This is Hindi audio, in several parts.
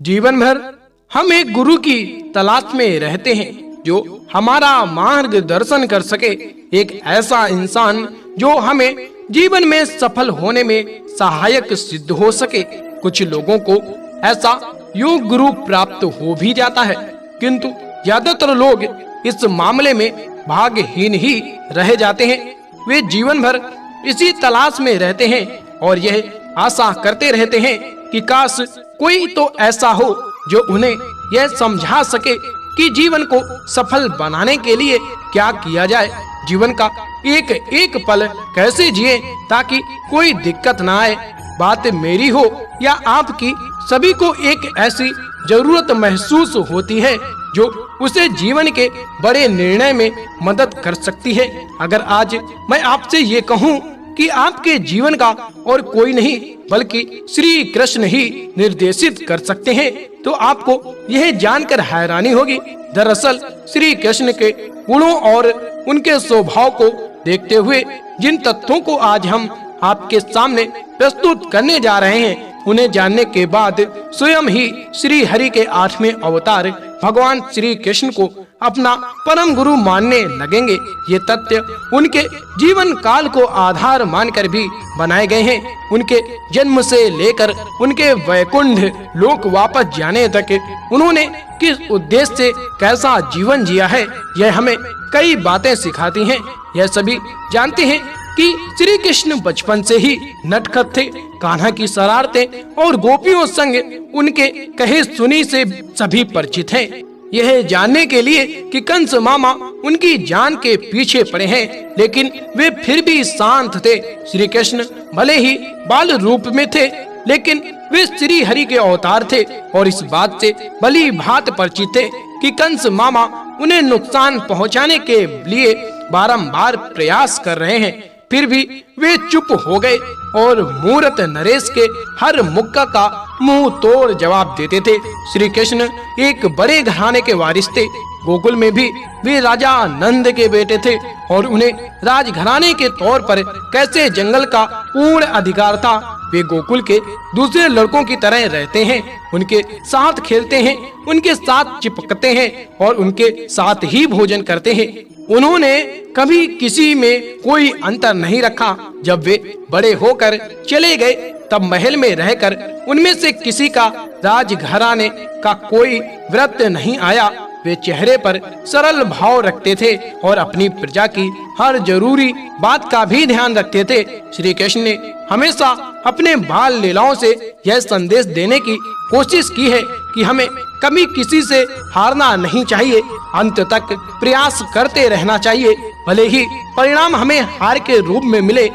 जीवन भर हम एक गुरु की तलाश में रहते हैं जो हमारा मार्गदर्शन कर सके, एक ऐसा इंसान जो हमें जीवन में सफल होने में सहायक सिद्ध हो सके। कुछ लोगों को ऐसा योग गुरु प्राप्त हो भी जाता है, किंतु ज्यादातर लोग इस मामले में भाग्यहीन ही रह जाते हैं। वे जीवन भर इसी तलाश में रहते हैं और यह आशा करते रहते हैं कि काश कोई तो ऐसा हो जो उन्हें यह समझा सके कि जीवन को सफल बनाने के लिए क्या किया जाए, जीवन का एक एक पल कैसे जिए ताकि कोई दिक्कत ना आए। बात मेरी हो या आपकी, सभी को एक ऐसी जरूरत महसूस होती है जो उसे जीवन के बड़े निर्णय में मदद कर सकती है। अगर आज मैं आपसे ये कहूँ कि आपके जीवन का और कोई नहीं बल्कि श्री कृष्ण ही निर्देशित कर सकते हैं, तो आपको यह जानकर हैरानी होगी। दरअसल श्री कृष्ण के गुणों और उनके स्वभाव को देखते हुए जिन तथ्यों को आज हम आपके सामने प्रस्तुत करने जा रहे हैं, उन्हें जानने के बाद स्वयं ही श्री हरि के 8वें अवतार भगवान श्री कृष्ण को अपना परम गुरु मानने लगेंगे। ये तथ्य उनके जीवन काल को आधार मानकर भी बनाए गए हैं। उनके जन्म से लेकर उनके वैकुंठ लोक वापस जाने तक उन्होंने किस उद्देश्य से कैसा जीवन जिया है, यह हमें कई बातें सिखाती हैं। यह सभी जानते हैं कि श्री कृष्ण बचपन से ही नटखट थे। कान्हा की शरारतें और गोपियों संग उनके कहे सुनी से सभी परिचित हैं। यह जानने के लिए कि कंस मामा उनकी जान के पीछे पड़े हैं, लेकिन वे फिर भी शांत थे। श्री कृष्ण भले ही बाल रूप में थे, लेकिन वे श्री हरि के अवतार थे और इस बात से भली भांति परिचित थे कि कंस मामा उन्हें नुकसान पहुंचाने के लिए बारंबार प्रयास कर रहे हैं। फिर भी वे चुप हो गए और मूर्त नरेश के हर मुक्का का मुंह तोड़ जवाब देते थे। श्री कृष्ण एक बड़े घराने के वारिस थे। गोकुल में भी वे राजा नंद के बेटे थे और उन्हें राजघराने के तौर पर कैसे जंगल का पूर्ण अधिकार था। वे गोकुल के दूसरे लड़कों की तरह रहते हैं, उनके साथ खेलते हैं, उनके साथ चिपकते हैं और उनके साथ ही भोजन करते हैं। उन्होंने कभी किसी में कोई अंतर नहीं रखा। जब वे बड़े होकर चले गए तब महल में रहकर उनमें से किसी का राजघराने का कोई व्रत नहीं आया। वे चेहरे पर सरल भाव रखते थे और अपनी प्रजा की हर जरूरी बात का भी ध्यान रखते थे। श्री कृष्ण ने हमेशा अपने बाल लीलाओं से यह संदेश देने की कोशिश की है कि हमें कभी किसी से हारना नहीं चाहिए, अंत तक प्रयास करते रहना चाहिए, भले ही परिणाम हमें हार के रूप में मिले।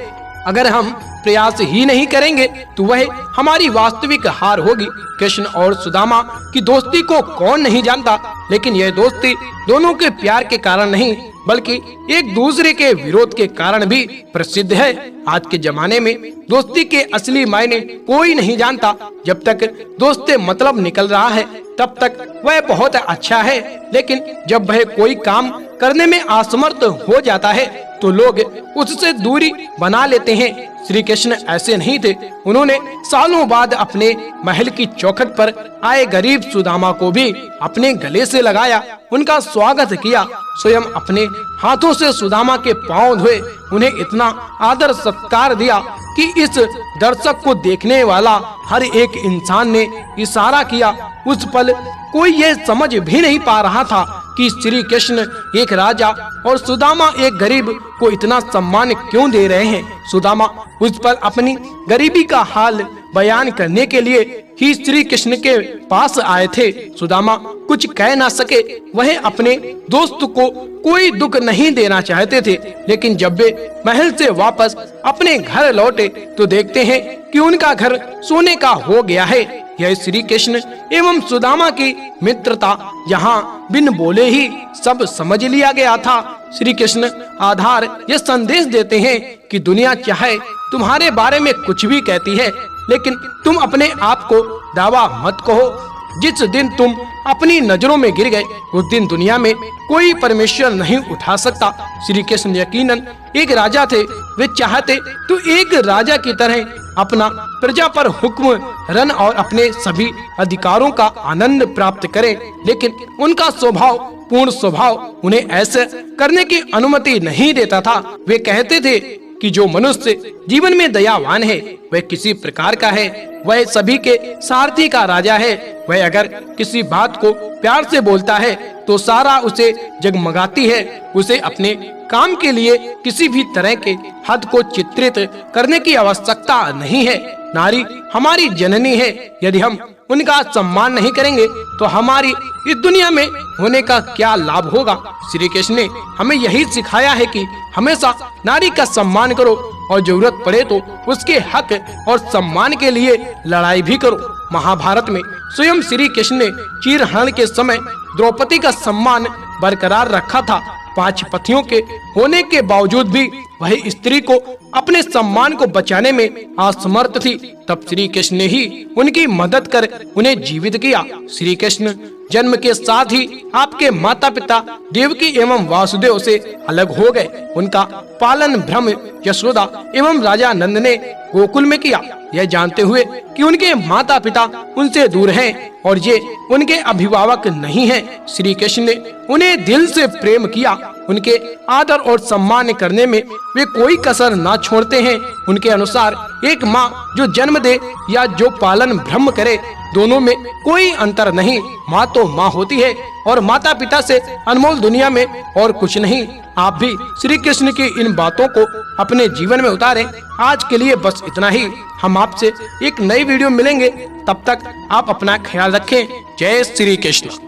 अगर हम प्रयास ही नहीं करेंगे तो वह हमारी वास्तविक हार होगी। कृष्ण और सुदामा की दोस्ती को कौन नहीं जानता, लेकिन यह दोस्ती दोनों के प्यार के कारण नहीं बल्कि एक दूसरे के विरोध के कारण भी प्रसिद्ध है। आज के जमाने में दोस्ती के असली मायने कोई नहीं जानता। जब तक दोस्ती मतलब निकल रहा है तब तक वह बहुत अच्छा है, लेकिन जब वह कोई काम करने में असमर्थ हो जाता है तो लोग उससे दूरी बना लेते हैं। श्री कृष्ण ऐसे नहीं थे। उन्होंने सालों बाद अपने महल की चौखट पर आए गरीब सुदामा को भी अपने गले से लगाया, उनका स्वागत किया, स्वयं अपने हाथों से सुदामा के पांव धोए, उन्हें इतना आदर सत्कार दिया कि इस दर्शक को देखने वाला हर एक इंसान ने इशारा किया। उस पल कोई यह समझ भी नहीं पा रहा था कि श्री कृष्ण एक राजा और सुदामा एक गरीब को इतना सम्मान क्यों दे रहे हैं। सुदामा उस पर अपनी गरीबी का हाल बयान करने के लिए ही श्री कृष्ण के पास आए थे। सुदामा कुछ कह ना सके, वह अपने दोस्त को कोई दुख नहीं देना चाहते थे, लेकिन जब वे महल से वापस अपने घर लौटे तो देखते हैं कि उनका घर सोने का हो गया है। यह श्री कृष्ण एवं सुदामा की मित्रता यहाँ बिन बोले ही सब समझ लिया गया था। श्री कृष्ण आधार ये संदेश देते हैं कि दुनिया चाहे तुम्हारे बारे में कुछ भी कहती है, लेकिन तुम अपने आप को दावा मत कहो। जिस दिन तुम अपनी नजरों में गिर गए उस दिन दुनिया में कोई परमेश्वर नहीं उठा सकता। श्री कृष्ण यकीनन एक राजा थे। वे चाहते तो एक राजा की तरह अपना प्रजा पर हुक्म रन और अपने सभी अधिकारों का आनंद प्राप्त करें, लेकिन उनका पूर्ण स्वभाव उन्हें ऐसे करने की अनुमति नहीं देता था। वे कहते थे कि जो मनुष्य जीवन में दयावान है वह किसी प्रकार का है, वह सभी के सारथी का राजा है। वह अगर किसी बात को प्यार से बोलता है तो सारा उसे जगमगाती है। उसे अपने काम के लिए किसी भी तरह के हद को चित्रित करने की आवश्यकता नहीं है। नारी हमारी जननी है, यदि हम उनका सम्मान नहीं करेंगे तो हमारी इस दुनिया में होने का क्या लाभ होगा। श्री कृष्ण ने हमें यही सिखाया है कि हमेशा नारी का सम्मान करो और जरूरत पड़े तो उसके हक और सम्मान के लिए लड़ाई भी करो। महाभारत में स्वयं श्री कृष्ण ने चीरहरण के समय द्रौपदी का सम्मान बरकरार रखा था। 5 पतियों के होने के बावजूद भी वह स्त्री को अपने सम्मान को बचाने में असमर्थ थी। तब श्री कृष्ण ने ही उनकी मदद कर उन्हें जीवित किया। श्री कृष्ण जन्म के साथ ही आपके माता पिता देवकी एवं वासुदेव से अलग हो गए। उनका पालन ब्रह्म यशोदा एवं राजा नंद ने गोकुल में किया, यह जानते हुए कि उनके माता पिता उनसे दूर हैं और ये उनके अभिभावक नहीं हैं। श्री कृष्ण ने उन्हें दिल से प्रेम किया। उनके आदर और सम्मान करने में वे कोई कसर ना छोड़ते हैं। उनके अनुसार एक माँ जो जन्म दे या जो पालन ब्रह्म करे, दोनों में कोई अंतर नहीं। माँ तो माँ होती है और माता पिता से अनमोल दुनिया में और कुछ नहीं। आप भी श्री कृष्ण की इन बातों को अपने जीवन में उतारें। आज के लिए बस इतना ही। हम आपसे एक नई वीडियो मिलेंगे, तब तक आप अपना ख्याल रखें। जय श्री कृष्ण।